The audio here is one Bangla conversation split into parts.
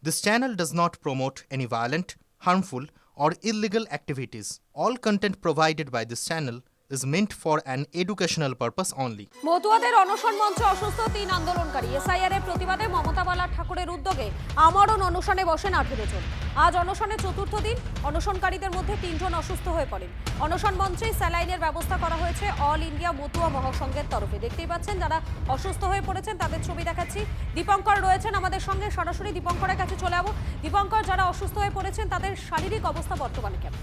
This channel does not promote any violent, harmful, or illegal activities. All content provided by this channel is meant for an educational purpose only. মতুয়াদের অনশন মঞ্চে অসুস্থ 3 আন্দোলনকারী। এসআইআর এর প্রতিবাদে মমতা বালা ঠাকুরের উদ্যোগে আমরণ অনশনে বসেন 18 জন। আজ অনশনের চতুর্থ দিন। অনশনকারীদের মধ্যে 3 জন অসুস্থ হয়ে পড়েন। অনশন মঞ্চে স্যালাইনের ব্যবস্থা করা হয়েছে অল ইন্ডিয়া মতুয়া মহাসংঘের তরফে। দেখতেই পাচ্ছেন যারা অসুস্থ হয়ে পড়েছেন তাদের ছবি দেখাচ্ছি। দীপঙ্কর রয়েছেন আমাদের সঙ্গে, সরাসরি দীপঙ্করের কাছে চলে যাব। দীপঙ্কর, যারা অসুস্থ হয়ে পড়েছেন তাদের শারীরিক অবস্থা বর্তমানে কেমন?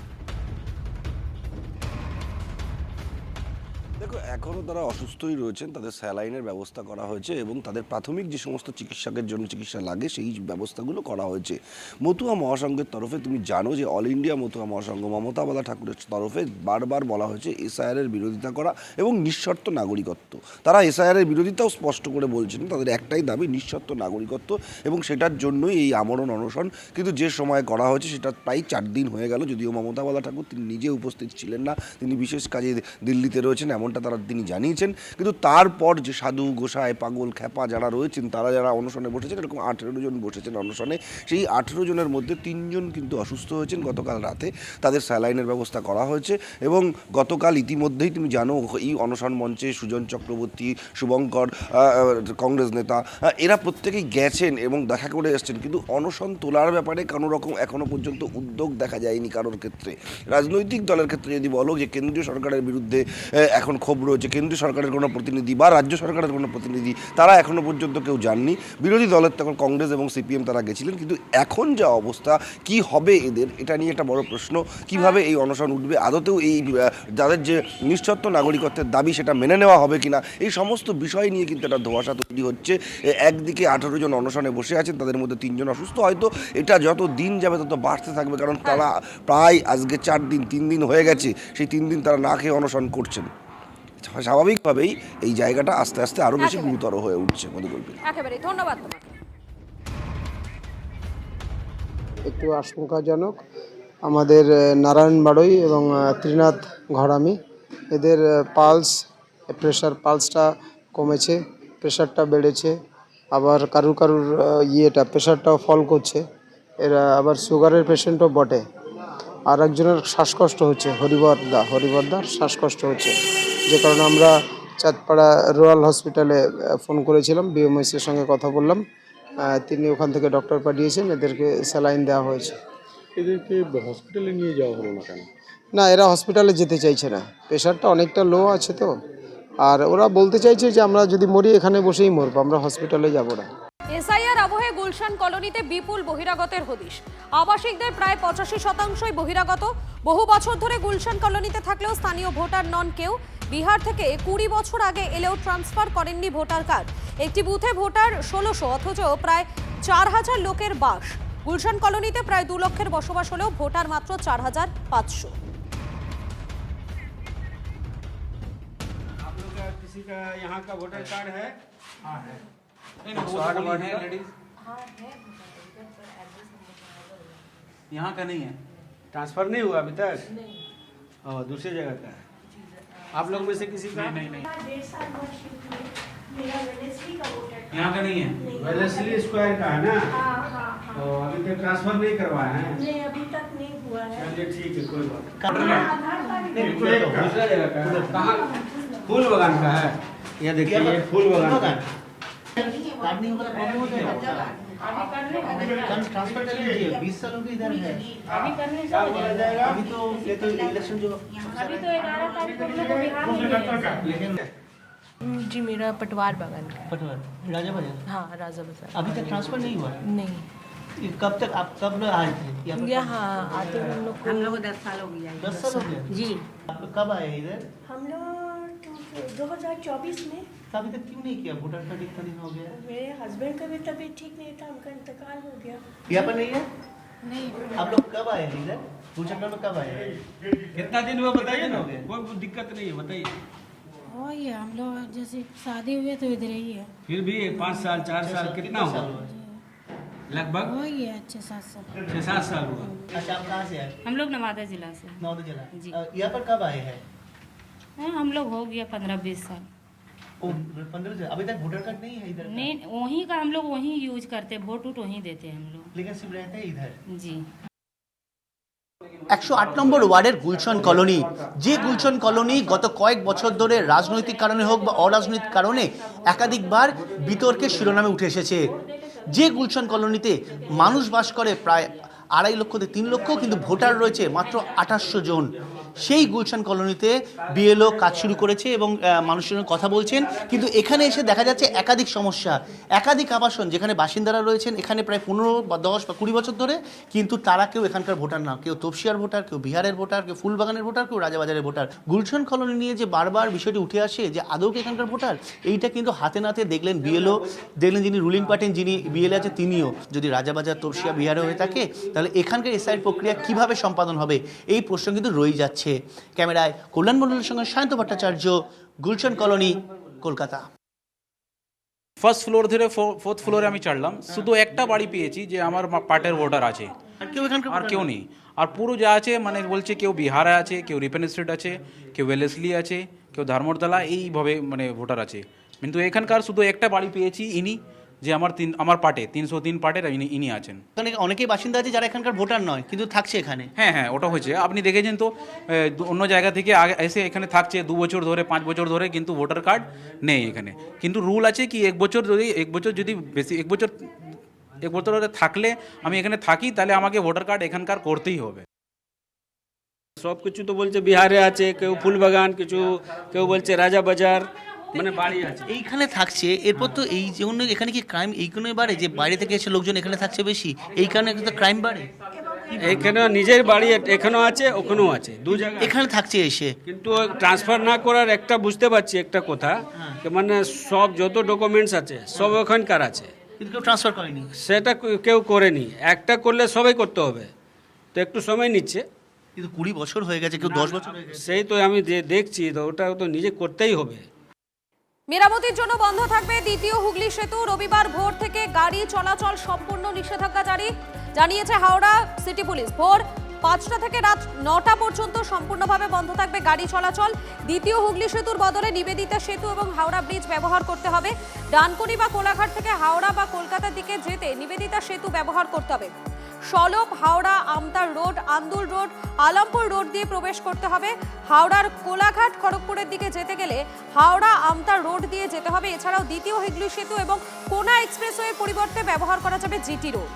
দেখো, এখনও তারা অসুস্থই রয়েছেন, তাদের স্যালাইনের ব্যবস্থা করা হয়েছে এবং তাদের প্রাথমিক যে সমস্ত চিকিৎসকের জন্য চিকিৎসা লাগে সেই ব্যবস্থাগুলো করা হয়েছে মতুয়া মহাসংঘের তরফে। তুমি জানো যে অল ইন্ডিয়া মতুয়া মহাসংঘ মমতা বালা ঠাকুরের তরফে বারবার বলা হয়েছে এসআইআরের বিরোধিতা করা এবং নিঃশর্ত নাগরিকত্ব। তারা এসআইআরের বিরোধিতাও স্পষ্ট করে বলছেন, তাদের একটাই দাবি নিঃশর্ত নাগরিকত্ব, এবং সেটার জন্যই এই আমরণ অনশন। কিন্তু যে সময় করা হয়েছে সেটা প্রায় 4 দিন হয়ে গেল, যদিও মমতা বালা ঠাকুর তিনি নিজে উপস্থিত ছিলেন না, তিনি বিশেষ কাজে দিল্লিতে রয়েছেন এমনটা তিনি জানিয়েছেন। কিন্তু তারপর যে সাধু গোসাই পাগল খ্যাপা যারা রয়েছেন, তারা যারা অনশনে বসেছেন, এরকম 18 জন বসেছেন অনশনে। সেই 18 জনের মধ্যে 3 জন কিন্তু অসুস্থ হয়েছেন গতকাল রাতে। তাদের স্যালাইনের ব্যবস্থা করা হয়েছে এবং গতকাল ইতিমধ্যেই তুমি জানো এই অনশন মঞ্চে সুজন চক্রবর্তী, শুভঙ্কর, কংগ্রেস নেতা, এরা প্রত্যেকেই গেছেন এবং দেখা করে এসছেন। কিন্তু অনশন তোলার ব্যাপারে কোনো রকম এখনও পর্যন্ত উদ্যোগ দেখা যায়নি কারোর ক্ষেত্রে। রাজনৈতিক দলের ক্ষেত্রে যদি বলো যে কেন্দ্রীয় সরকারের বিরুদ্ধে এখন ক্ষোভ রয়েছে, কেন্দ্রীয় সরকারের কোনো প্রতিনিধি বা রাজ্য সরকারের কোনো প্রতিনিধি তারা এখনও পর্যন্ত কেউ যাননি। বিরোধী দলের তখন কংগ্রেস এবং সিপিএম তারা গেছিলেন। কিন্তু এখন যা অবস্থা, কি হবে এদের, এটা নিয়ে একটা বড় প্রশ্ন। কিভাবে এই অনশন উঠবে, আদতেও এই যাদের যে নিঃশর্ত নাগরিকত্বের দাবি সেটা মেনে নেওয়া হবে কিনা, এই সমস্ত বিষয় নিয়ে কিন্তু একটা ধোঁয়াশা তৈরি হচ্ছে। একদিকে 18 জন অনশনে বসে আছেন, তাদের মধ্যে 3 জন অসুস্থ। হয়তো এটা যত দিন যাবে তত বাড়তে থাকবে, কারণ তারা প্রায় আজকে 4 দিন 3 দিন হয়ে গেছে, সেই 3 দিন তারা না খেয়ে অনশন করছেন। স্বাভাবিকভাবেই এই জায়গাটা আস্তে আস্তে আরো বেশি গুরুতর হয়ে উঠছে। একেবারে ধন্যবাদ তোমাকে। একটু আশঙ্কাজনক আমাদের নারায়ণ বাড়ই এবং ত্রিনাথ ঘরামি, এদের পালসটা কমেছে, প্রেশারটা বেড়েছে, আবার কারুর প্রেশারটাও ফল করছে। এরা আবার সুগারের পেশেন্টও বটে। আর একজনের শ্বাসকষ্ট হচ্ছে, হরিবরদার শ্বাসকষ্ট হচ্ছে, যে কারণে আমরা চাঁদপাড়া রয়্যাল হসপিটালে ফোন করেছিলাম, বিএমএসের সঙ্গে কথা বললাম, তিনি ওখান থেকে ডক্টর পাঠিয়েছেন, এদেরকে স্যালাইন দেওয়া হয়েছে। এদেরকে হসপিটালে নিয়ে যাওয়া হলো না কেন? না, এরা হসপিটালে যেতে চাইছে না, প্রেশারটা অনেকটা লো আছে তো, আর ওরা বলতে চাইছে যে আমরা যদি মরি এখানে বসেই মরবো, আমরা হসপিটালে যাব না। এসআইআর আবহে গুলশান কলোনিতে বিপুল বহিরাগতের হদিশ। আবাসিকদের প্রায় 85%ই বহিরাগত। বহু বছর ধরে গুলশান কলোনিতে থাকলেও স্থানীয় ভোটার নন কেউ। বিহার থেকে 20 বছর আগে এলেও ট্রান্সফার করেননি ভোটার কার্ড। একটি বুথে ভোটার 1600, অথচ প্রায় 4000 লোকের বাস। গুলশান কলোনিতে প্রায় 2 লক্ষের বসবাস হলেও ভোটার মাত্র 4500। किसी का यहाँ का वोटर कार्ड है? हाँ है। नहीं है लेडीज। हाँ है। यहाँ का नहीं है, ट्रांसफर नहीं हुआ अभी तक? नहीं। और दूसरी जगह का है। आप लोग में से किसी का? नहीं। यहाँ का नहीं है, वेलेस्ली स्क्वायर का है ना? तो अभी तक ट्रांसफर नहीं करवाया है? नहीं, अभी तक नहीं हुआ है। चलिए ठीक है, कोई बात नहीं। दूसरा जगह का है। कहाँ? फूल बगान का है। ये देखिए, ये फूल बगान का है। ट्रांसफर कर लीजिए, 20 सालों की इधर है। अभी करने से हो जाएगा। अभी तो ये तो इलेक्शन जो अभी तो 11 तारीख को हम लोग को बिहार में लेकिन जी मेरा पटवार बागान का है। पटवार राजा बाजार। हाँ, राजा बाजार। अभी तक ट्रांसफर नहीं हुआ? नहीं। ये कब तक आप कब आए थे यहाँ आते हुए हम लोग 10 साल हो गया। 10 साल हो गया जी। आप लोग कब आए इधर? हम लोग 2024 में। अभी तक क्यों नहीं किया? वोटर कार्ड इतना दिन हो गया। मेरे हस्बैंड का भी तबीयत ठीक नहीं था, उनका इंतकाल हो गया। यहाँ पर नहीं है? नहीं। आप लोग कब आए हैं इधर? भूचंडा में कब आए हैं? कितना दिन हुआ बताइए ना, कोई दिक्कत नहीं है, बताइए। और ये हम लोग जैसे शादी हुए तो इधर ही है। फिर भी 5 साल 4 साल कितना हुआ? लगभग हो गया 6-7 साल। 6-7 साल हुआ। अच्छा, आप कहाँ से आए? हम लोग नवादा जिला से। नौदा जिला जी। यहाँ पर कब आए हैं? हम लोग हो गया 15-20 साल। ओ 15 से अभी तक वोटर कार्ड नहीं है इधर का? नहीं, वहीं का हम लोग वहीं यूज करते हैं, वोट वहीं देते हैं हम लोग। लेकिन सिर्फ रहते हैं इधर। जी। 108 নম্বর ওয়ার্ডের গুলশন কলোনি, যে গুলশন কলোনি গত কয়েক বছর ধরে রাজনৈতিক কারণে হোক বা অরাজনৈতিক কারণে একাধিকবার বিতর্কের শিরোনামে উঠে এসেছে। যে গুলশন কলোনিতে মানুষ বাস করে প্রায় 2.5 লক্ষ থেকে 3 লক্ষ, কিন্তু ভোটার রয়েছে মাত্র 2800 জন। সেই গুলশান কলোনিতে বিএলও কাজ শুরু করেছে এবং মানুষের সঙ্গে কথা বলছেন, কিন্তু এখানে এসে দেখা যাচ্ছে একাধিক সমস্যা, একাধিক আবাসন যেখানে বাসিন্দারা রয়েছেন এখানে প্রায় 15 বা 10 বা 20 বছর ধরে, কিন্তু তারা কেউ এখানকার ভোটার না। কেউ তপসিয়ার ভোটার, কেউ বিহারের ভোটার, কেউ ফুলবাগানের ভোটার, কেউ রাজাবাজারের ভোটার। গুলশান কলোনি নিয়ে যে বারবার বিষয়টি উঠে আসে যে আদৌ কি এখানকার ভোটার, এইটা কিন্তু হাতে নাতে দেখলেন বিএলও, দেখলেন যিনি রুলিং পার্টির যিনি বিএলও আছে তিনিও। যদি রাজাবাজার, তপসিয়া, বিহারে হয়ে থাকে তাহলে এখানকার এসআইয়ের প্রক্রিয়া কিভাবে সম্পাদন হবে, এই প্রশ্ন কিন্তু রয়ে যাচ্ছে। ক্যামেরায় কল্যাণ মণ্ডলের সঙ্গে Sayanta Bhattacharya, Gulshan colony, Kolkata. First floor ধরে ফোর্থ ফ্লোরে আমি চড়লাম, শুধু একটা বাড়ি পেয়েছি যে আমার পার্টের ভোটার আছে, আর কেউ এখানকার আর কেউ নেই। আর পুরো যা আছে মানে বলছে কেউ বিহারে আছে, কেউ রিপেন স্ট্রিট আছে, কেউ ওয়েলেসলি আছে, কেউ ধর্মতলা, এইভাবে মানে ভোটার আছে। কিন্তু এখানকার শুধু একটা বাড়ি পেয়েছি ইনি, যে আমার পার্টে 303 পার্টের ইনি আছেন। এখানে অনেকেই বাসিন্দা আছে যারা এখানকার ভোটার নয় কিন্তু থাকছে এখানে। হ্যাঁ, ওটা হয়েছে, আপনি দেখেছেন তো, অন্য জায়গা থেকে এসে এখানে থাকছে 2 বছর ধরে, 5 বছর ধরে, কিন্তু ভোটার কার্ড নেই এখানে। কিন্তু রুল আছে কি এক বছর যদি বেশি এক বছর ধরে থাকলে আমি এখানে থাকি তাহলে আমাকে ভোটার কার্ড এখানকার করতেই হবে। সব কিছু তো বলছে বিহারে আছে, কেউ ফুলবাগান, কেউ বলছে রাজাবাজার, মানে বাড়ি আছে এইখানে থাকছে। এরপর তো এই জন্য এখানে কি ক্রাইম এই কারণে বাড়ে যে বাইরে থেকে এসে লোকজন এখানে থাকছে বেশি, এই কারণে তো ক্রাইম বাড়ে। এখানে নিজের বাড়ি এখানেও আছে, ওখানেও আছে, দু জায়গায় এখানে থাকছে এসে। কিন্তু ট্রান্সফার না করার একটা বুঝতে পারছি একটা কথা, মানে সব যত ডকুমেন্টস আছে সব ওখানকার আছে, কিন্তু কেউ ট্রান্সফার করেনি, সেটা কেউ করেনি। একটা করলে সবাই করতে হবে, তো একটু সময় নিচ্ছে। কিন্তু 20 বছর হয়ে গেছে, কেউ 10 বছর হয়ে গেছে। সেই তো আমি দেখছি, তো ওটা তো নিজে করতেই হবে। মেরামতির জন্য বন্ধ থাকবে দ্বিতীয় হুগলি সেতু। রবিবার ভোর থেকে গাড়ি চলাচল সম্পূর্ণ নিষেধাজ্ঞা জারি, জানিয়েছে হাওড়া সিটি পুলিশ। ভোর 5টা থেকে রাত 9টা পর্যন্ত সম্পূর্ণভাবে বন্ধ থাকবে গাড়ি চলাচল। দ্বিতীয় হুগলি সেতুর বদলে নিবেদিতা সেতু এবং হাওড়া ব্রিজ ব্যবহার করতে হবে। ডানকুনি বা কোলাঘাট থেকে হাওড়া বা কলকাতার দিকে যেতে নিবেদিতা সেতু ব্যবহার করতে হবে। সলভ, হাওড়া, আমতার road, Andul road, Alampur road দিয়ে প্রবেশ করতে হবে। হাওড়ার কোলাঘাট, খড়গপুরের দিকে যেতে গেলে হাওড়া আমতার রোড দিয়ে যেতে হবে। এছাড়াও দ্বিতীয় হুগলি সেতু এবং কোনা এক্সপ্রেসওয়ের পরিবর্তে ব্যবহার করা যাবে জিটি রোড।